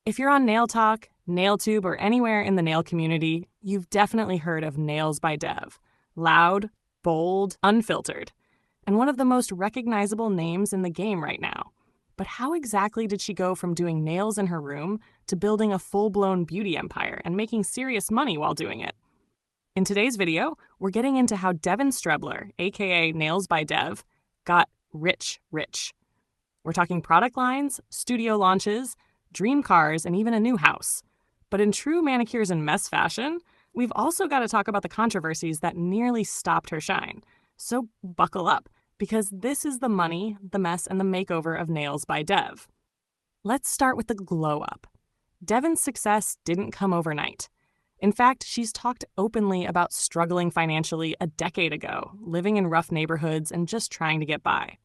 If you're on Nail Talk, NailTube, or anywhere in the nail community, you've definitely heard of NAILZ by Dev. Loud, bold, unfiltered, and one of the most recognizable names in the game right now. But how exactly did she go from doing nails in her room to building a full-blown beauty empire and making serious money while doing it? In today's video, we're getting into how Devin Strebler, aka NAILZ by Dev, got rich. We're talking product lines, studio launches, dream cars, and even a new house. But in true manicures and mess fashion, we've also got to talk about the controversies that nearly stopped her shine. So buckle up, because this is the money, the mess, and the makeover of NAILZ by Dev. Let's start with the glow up. Devin's success didn't come overnight. In fact, she's talked openly about struggling financially a decade ago, living in rough neighborhoods and just trying to get by.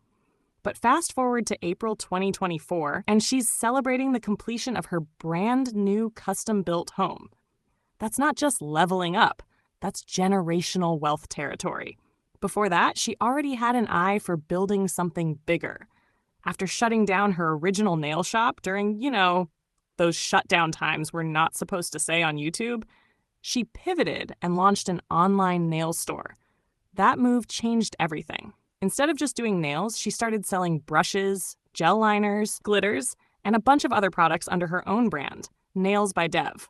But fast forward to April 2024, and she's celebrating the completion of her brand new custom-built home. That's not just leveling up, that's generational wealth territory. Before that, she already had an eye for building something bigger. After shutting down her original nail shop during, those shutdown times we're not supposed to say on YouTube, she pivoted and launched an online nail store. That move changed everything. Instead of just doing nails, she started selling brushes, gel liners, glitters, and a bunch of other products under her own brand, NAILZ by Dev.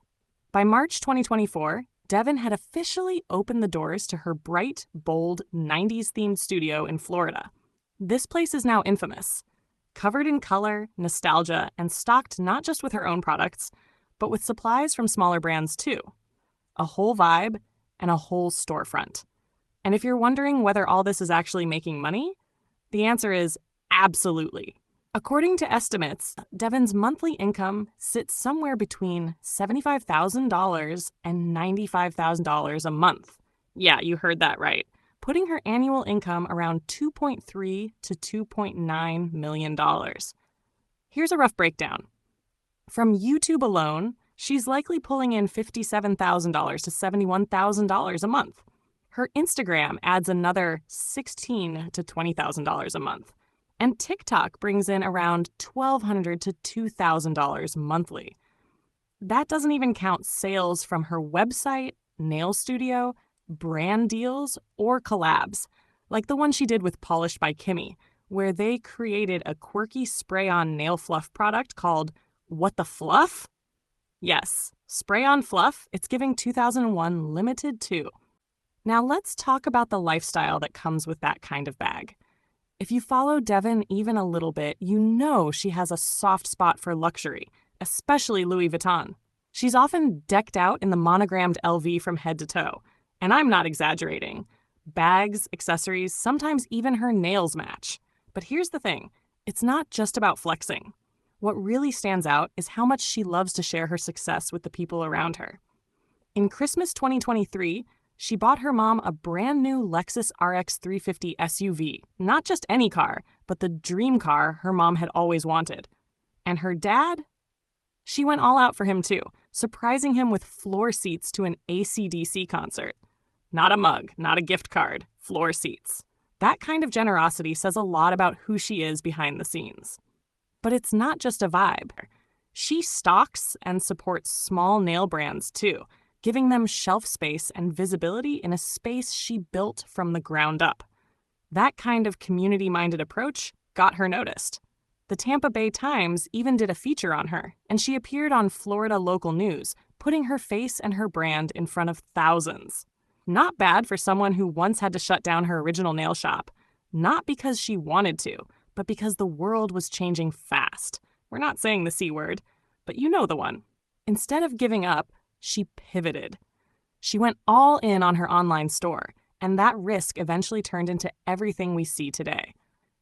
By March 2024, Devin had officially opened the doors to her bright, bold, 90s-themed studio in Florida. This place is now infamous, covered in color, nostalgia, and stocked not just with her own products, but with supplies from smaller brands too. A whole vibe and a whole storefront. And if you're wondering whether all this is actually making money, the answer is absolutely. According to estimates, Devin's monthly income sits somewhere between $75,000 and $95,000 a month. Yeah, you heard that right. Putting her annual income around $2.3 to $2.9 million. Here's a rough breakdown. From YouTube alone, she's likely pulling in $57,000 to $71,000 a month. Her Instagram adds another $16,000 to $20,000 a month. And TikTok brings in around $1,200 to $2,000 monthly. That doesn't even count sales from her website, nail studio, brand deals, or collabs, like the one she did with Polished by Kimmy, where they created a quirky spray-on nail fluff product called What the Fluff? Yes, spray-on fluff, it's giving 2001 limited too. Now let's talk about the lifestyle that comes with that kind of bag. If you follow Devin even a little bit, you know she has a soft spot for luxury, especially Louis Vuitton. She's often decked out in the monogrammed LV from head to toe, and I'm not exaggerating. Bags, accessories, sometimes even her nails match. But here's the thing, it's not just about flexing. What really stands out is how much she loves to share her success with the people around her. In Christmas 2023, she bought her mom a brand new Lexus RX 350 SUV. Not just any car, but the dream car her mom had always wanted. And her dad? She went all out for him too, surprising him with floor seats to an AC/DC concert. Not a mug, not a gift card, floor seats. That kind of generosity says a lot about who she is behind the scenes. But it's not just a vibe. She stocks and supports small nail brands too, giving them shelf space and visibility in a space she built from the ground up. That kind of community-minded approach got her noticed. The Tampa Bay Times even did a feature on her, and she appeared on Florida local news, putting her face and her brand in front of thousands. Not bad for someone who once had to shut down her original nail shop. Not because she wanted to, but because the world was changing fast. We're not saying the C word, but you know the one. Instead of giving up, she pivoted. She went all in on her online store, and that risk eventually turned into everything we see today.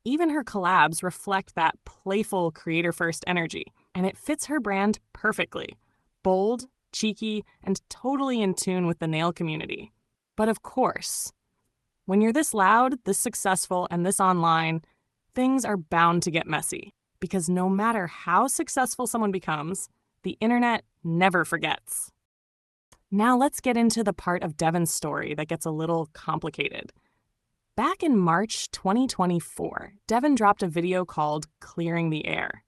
Even her collabs reflect that playful creator-first energy, and it fits her brand perfectly. Bold, cheeky, and totally in tune with the nail community. But of course, when you're this loud, this successful, and this online, things are bound to get messy. Because no matter how successful someone becomes, the internet never forgets. Now let's get into the part of Devin's story that gets a little complicated. Back in March 2024, Devin dropped a video called Clearing the Air.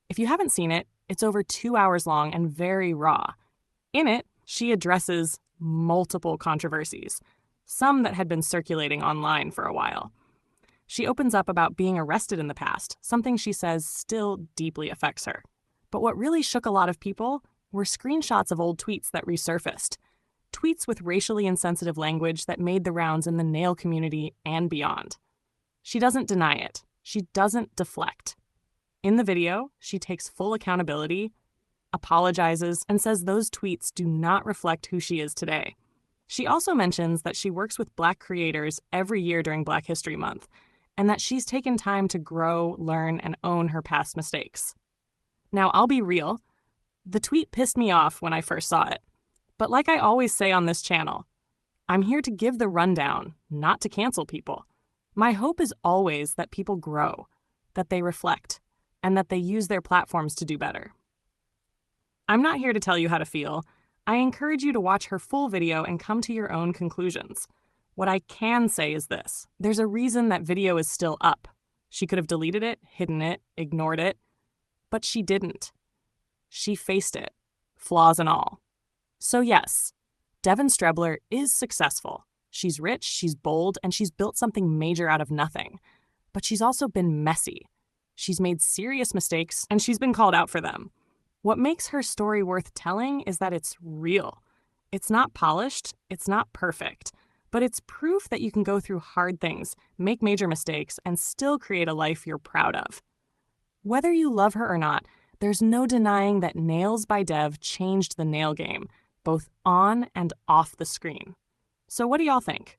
If you haven't seen it, It's over 2 hours long and very raw. In it, she addresses multiple controversies, some that had been circulating online for a while. She opens up about being arrested in the past, something she says still deeply affects her. But what really shook a lot of people were screenshots of old tweets that resurfaced. Tweets with racially insensitive language that made the rounds in the nail community and beyond. She doesn't deny it. She doesn't deflect. In the video, she takes full accountability, apologizes, and says those tweets do not reflect who she is today. She also mentions that she works with Black creators every year during Black History Month, and that she's taken time to grow, learn, and own her past mistakes. Now, I'll be real. The tweet pissed me off when I first saw it. But like I always say on this channel, I'm here to give the rundown, not to cancel people. My hope is always that people grow, that they reflect, and that they use their platforms to do better. I'm not here to tell you how to feel. I encourage you to watch her full video and come to your own conclusions. What I can say is this: there's a reason that video is still up. She could have deleted it, hidden it, ignored it, but she didn't. She faced it, flaws and all. So yes, Devin Strebler is successful. She's rich, she's bold, and she's built something major out of nothing. But she's also been messy. She's made serious mistakes, and she's been called out for them. What makes her story worth telling is that it's real. It's not polished, it's not perfect, but it's proof that you can go through hard things, make major mistakes, and still create a life you're proud of. Whether you love her or not, there's no denying that NAILZ by Dev changed the nail game, both on and off the screen. So what do y'all think?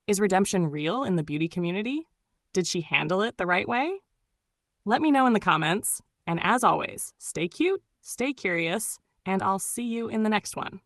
Is redemption real in the beauty community? Did she handle it the right way? Let me know in the comments, and as always, stay cute, stay curious, and I'll see you in the next one.